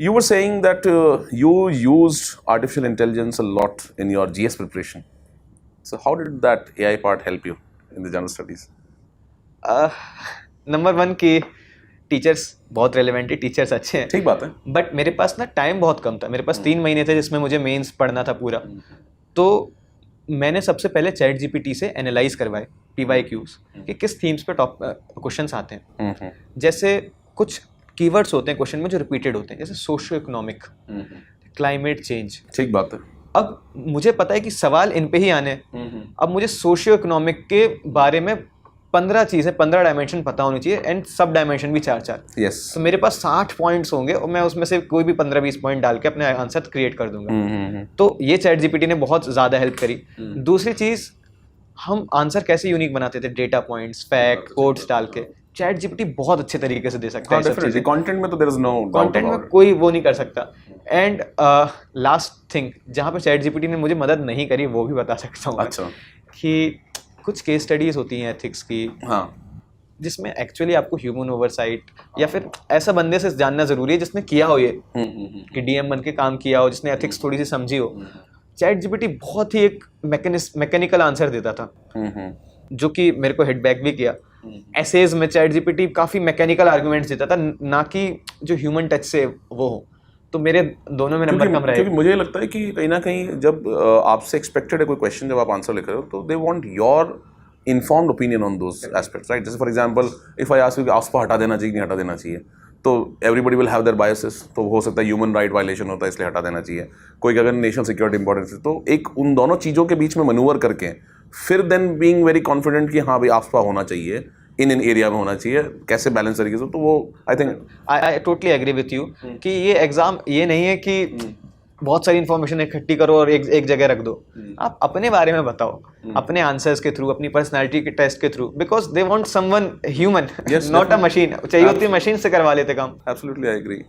You were saying that you used artificial intelligence a lot in your GS preparation. So how did that AI part help you in the general studies? Number one की teachers बहुत relevant है, teachers अच्छे हैं, ठीक बात है। But मेरे पास ना टाइम बहुत कम था। मेरे पास 3 महीने थे जिसमें मुझे मेंस पढ़ना था पूरा। तो मैंने सबसे पहले चैट जीपीटी से एनालाइज करवाए PYQs कि किस थीम्स पे टॉप क्वेश्चंस आते हैं। जैसे कुछ कीवर्ड्स होते हैं क्वेश्चन में जो रिपीटेड होते हैं, जैसे सोशियो इकोनॉमिक, क्लाइमेट चेंज। ठीक बात है। अब मुझे पता है कि सवाल इन पे ही आने हैं। अब मुझे सोशियो इकोनॉमिक के बारे में 15 चीज़ें, 15 डायमेंशन पता होनी चाहिए, एंड सब डायमेंशन भी 4-4। यस। तो मेरे पास 60 पॉइंट्स होंगे और मैं उसमें से कोई भी 15-20 पॉइंट डाल के अपने आंसर क्रिएट कर दूंगा। तो ये चैट जीपीटी ने बहुत ज़्यादा हेल्प करी। दूसरी चीज़, हम आंसर कैसे यूनिक बनाते थे, डेटा पॉइंट्स, फैक्ट, कोड्स डाल के। चैट जीपीटी बहुत अच्छे तरीके से दे सकता है। डेफिनेटली कंटेंट में तो there is no doubt, content में कोई वो नहीं कर सकता। एंड लास्ट थिंग जहाँ पे चैट जीपीटी ने मुझे मदद नहीं करी वो भी बता सकता हूँ। अच्छा। कि कुछ केस स्टडीज होती हैं एथिक्स की, हाँ, जिसमें एक्चुअली आपको ह्यूमन ओवरसाइट या फिर ऐसा बंदे से जानना जरूरी है जिसने किया हो ये, कि डीएम बन के काम किया हो, जिसने एथिक्स थोड़ी सी समझी हो। चैट जीपीटी बहुत ही एक मैकेनिकल आंसर देता था, जो कि मेरे को हिट भी किया। एसेज में चैट जीपीटी काफी मैकेनिकल आर्गुमेंट्स देता था, ना कि जो ह्यूमन टच से वो हो। तो मेरे दोनों में नंबर कम रहे। क्योंकि मुझे लगता है कि कहीं ना कहीं जब आपसे एक्सपेक्टेड है कोई क्वेश्चन, जब आप आंसर लिख रहे हो, तो they want your informed opinion on those aspects, right? जैसे for example if I ask you कि आफ्सपा हटा देना चाहिए, नहीं हटा देना चाहिए, तो everybody will have their biases. तो हो सकता है ह्यूमन राइट वायलेशन होता है इसलिए हटा देना चाहिए, कोई अगर नेशनल सिक्योरिटी इंपॉर्टेंस है, तो एक उन दोनों चीज़ों के बीच में मनूवर करके फिर देन बीइंग वेरी कॉन्फिडेंट कि हाँ भाई आफ्सपा होना चाहिए, इन एरिया में होना चाहिए, कैसे बैलेंस तरीके से। तो वो I think I totally agree with you कि ये एग्जाम ये नहीं है कि बहुत सारी इन्फॉर्मेशन इकट्ठी करो और एक जगह रख दो। आप अपने बारे में बताओ, अपने आंसर्स के थ्रू, अपनी पर्सनालिटी के टेस्ट के through, because they want someone human, not a machine. चाहिए होती मशीन से करवा लेते काम। Absolutely I agree.